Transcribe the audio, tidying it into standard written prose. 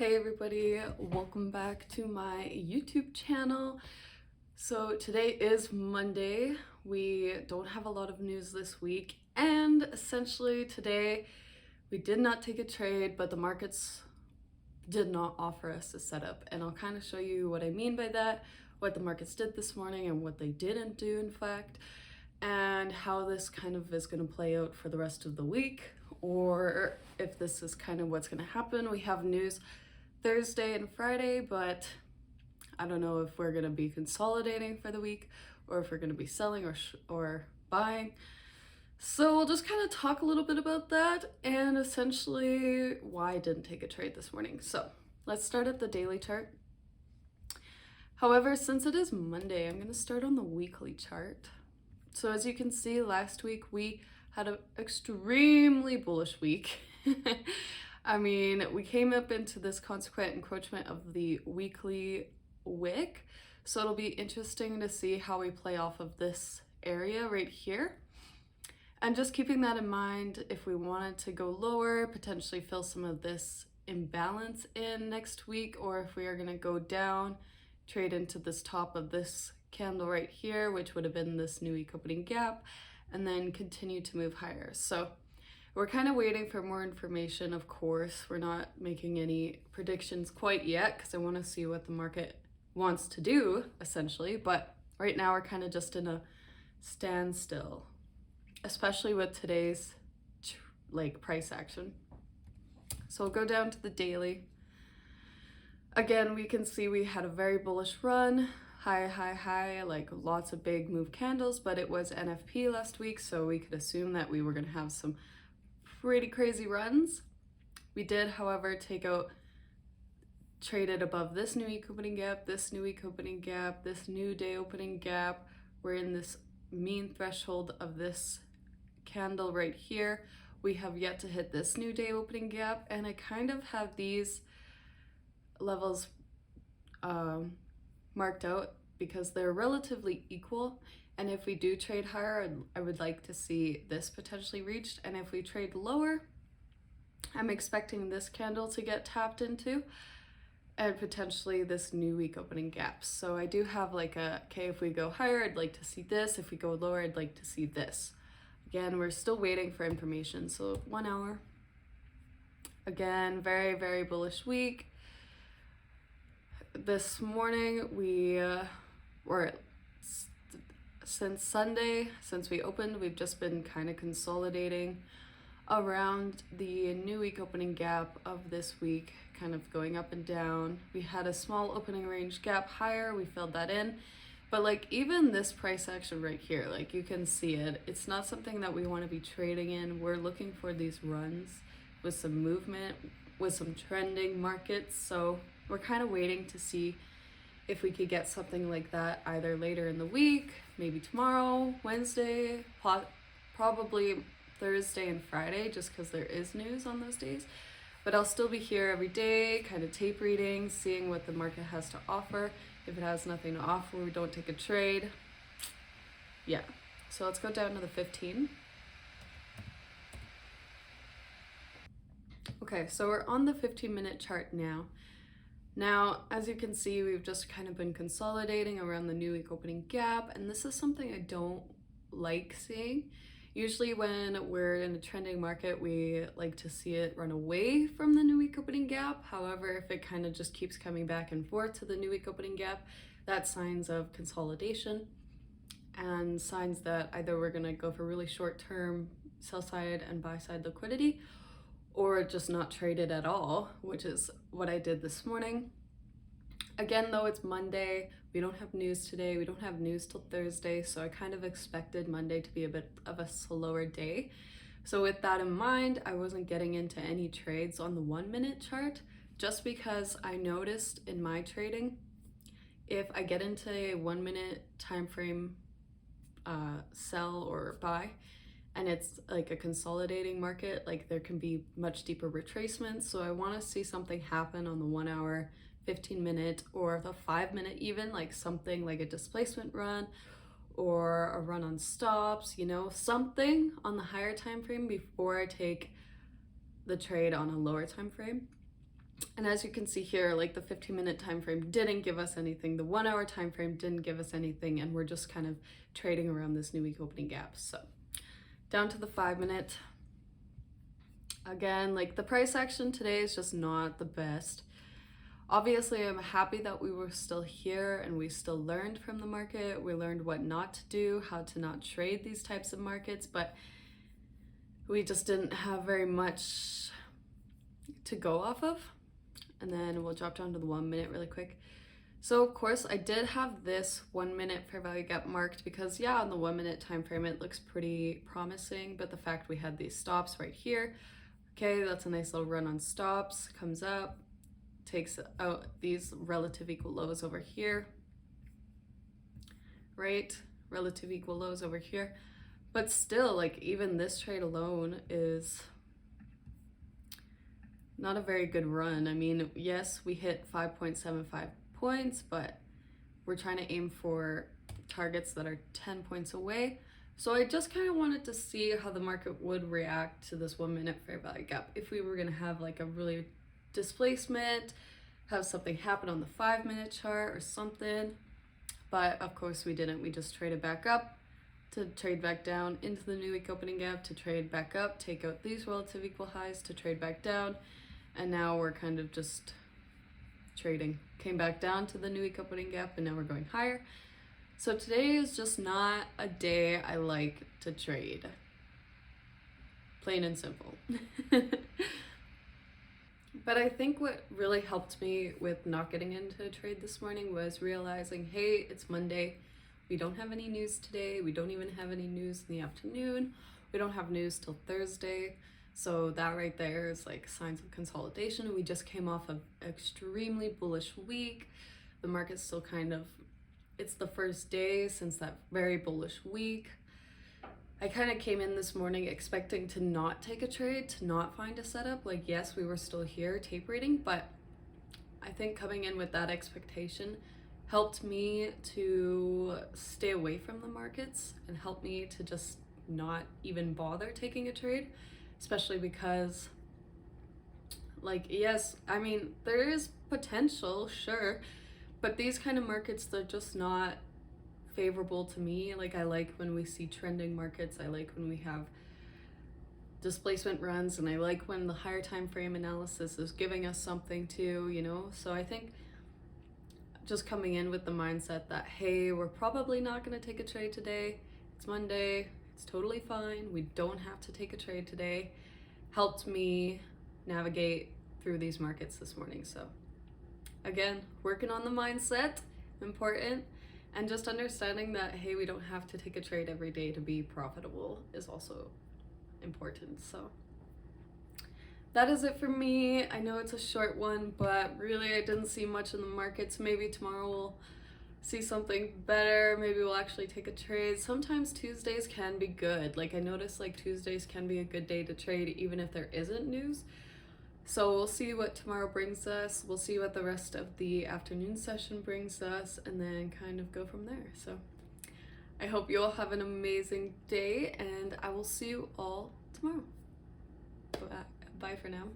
Hey everybody, welcome back to my YouTube channel. So today is Monday. We don't have a lot of news this week, and essentially today we did not take a trade, but the markets did not offer us a setup, and I'll kind of show you what I mean by that, what the markets did this morning and what they didn't do in fact, and how this kind of is going to play out for the rest of the week, or if this is kind of what's going to happen. We have news Thursday and Friday, but I don't know if we're going to be consolidating for the week or if we're going to be selling or buying. So we'll just kind of talk a little bit about that and essentially why I didn't take a trade this morning. So let's start at the daily chart. However, since it is Monday, I'm going to start on the weekly chart. So as you can see, last week we had an extremely bullish week. I mean, we came up into this consequent encroachment of the weekly wick, so it'll be interesting to see how we play off of this area right here. And just keeping that in mind, if we wanted to go lower, potentially fill some of this imbalance in next week, or if we are going to go down, trade into this top of this candle right here, which would have been this new week opening gap, and then continue to move higher. So we're kind of waiting for more information, of course. We're not making any predictions quite yet because I want to see what the market wants to do, essentially. But right now we're kind of just in a standstill, especially with today's price action. So we'll go down to the daily. Again, we can see we had a very bullish run, high, like lots of big move candles, but it was NFP last week, so we could assume that we were going to have some pretty crazy runs. We did, however, traded above this new week opening gap, this new week opening gap, this new day opening gap. We're in this mean threshold of this candle right here. We have yet to hit this new day opening gap, and I kind of have these levels marked out because they're relatively equal. And if we do trade higher, I would like to see this potentially reached. And if we trade lower, I'm expecting this candle to get tapped into and potentially this new week opening gap. So I do have okay, if we go higher, I'd like to see this. If we go lower, I'd like to see this. Again, we're still waiting for information. So 1 hour. Again, very bullish week. This morning since Sunday, since we opened, we've just been kind of consolidating around the new week opening gap of this week, kind of going up and down. We had a small opening range gap higher, we filled that in, but even this price action right here, you can see it, it's not something that we want to be trading in. We're looking for these runs with some movement, with some trending markets, so we're kind of waiting to see if we could get something like that either later in the week, maybe tomorrow, Wednesday, probably Thursday and Friday, just because there is news on those days. But I'll still be here every day, kind of tape reading, seeing what the market has to offer. If it has nothing to offer, we don't take a trade. Yeah, so let's go down to the 15. Okay, so we're on the 15-minute chart now. Now, as you can see, we've just kind of been consolidating around the new week opening gap, and this is something I don't like seeing. Usually when we're in a trending market, we like to see it run away from the new week opening gap. However, if it kind of just keeps coming back and forth to the new week opening gap, that's signs of consolidation and signs that either we're going to go for really short-term sell side and buy side liquidity, or just not trade it at all, which is what I did this morning. Again, though, it's Monday. We don't have news today. We don't have news till Thursday, so I kind of expected Monday to be a bit of a slower day. So with that in mind, I wasn't getting into any trades on the 1-minute chart, just because I noticed in my trading, if I get into a 1-minute time frame sell or buy, and it's a consolidating market, there can be much deeper retracements. So I want to see something happen on the 1 hour, 15-minute, or the 5-minute even, something like a displacement run or a run on stops, something on the higher time frame before I take the trade on a lower time frame. And as you can see here, like the 15-minute time frame didn't give us anything, the 1 hour time frame didn't give us anything, and we're just kind of trading around this new week opening gap. So down to the 5-minute. Again, like the price action today is just not the best. Obviously, I'm happy that we were still here and we still learned from the market. We learned what not to do, how to not trade these types of markets, but we just didn't have very much to go off of. And then we'll drop down to the 1 minute really quick. So of course I did have this 1 minute fair value gap marked because yeah, on the 1 minute time frame it looks pretty promising, but the fact we had these stops right here, okay, that's a nice little run on stops, comes up, takes out these relative equal lows over here, right? Relative equal lows over here. But still, like even this trade alone is not a very good run. I mean, yes, we hit 5.75 points, but we're trying to aim for targets that are 10 points away. So I just kind of wanted to see how the market would react to this 1 minute fair value gap. If we were going to have like a really displacement, have something happen on the 5-minute chart or something. But of course we didn't. We just traded back up to trade back down into the new week opening gap, to trade back up, take out these relative equal highs, to trade back down. And now we're kind of just trading. Came back down to the new week opening gap and now we're going higher. So today is just not a day I like to trade. Plain and simple. But I think what really helped me with not getting into a trade this morning was realizing, hey, it's Monday. We don't have any news today. We don't even have any news in the afternoon. We don't have news till Thursday. So that right there is like signs of consolidation. We just came off an extremely bullish week. The market's still kind of, it's the first day since that very bullish week. I kind of came in this morning expecting to not take a trade, to not find a setup. Like, yes, we were still here tape reading, but I think coming in with that expectation helped me to stay away from the markets and helped me to just not even bother taking a trade. Especially because, like, yes, I mean, there is potential, sure, but these kind of markets, they're just not favorable to me. Like, I like when we see trending markets, I like when we have displacement runs, and I like when the higher time frame analysis is giving us something to, you know. So I think just coming in with the mindset that, hey, we're probably not going to take a trade today, it's Monday, it's totally fine, we don't have to take a trade today, helped me navigate through these markets this morning. So again, working on the mindset, important, and just understanding that, hey, we don't have to take a trade every day to be profitable is also important. So that is it for me. I know it's a short one, but really I didn't see much in the markets. Maybe tomorrow we'll see something better. Maybe we'll actually take a trade. Sometimes Tuesdays can be good. Like, I notice like Tuesdays can be a good day to trade even if there isn't news. So we'll see what tomorrow brings us. We'll see what the rest of the afternoon session brings us, and then kind of go from there. So I hope you all have an amazing day, and I will see you all tomorrow. Bye for now.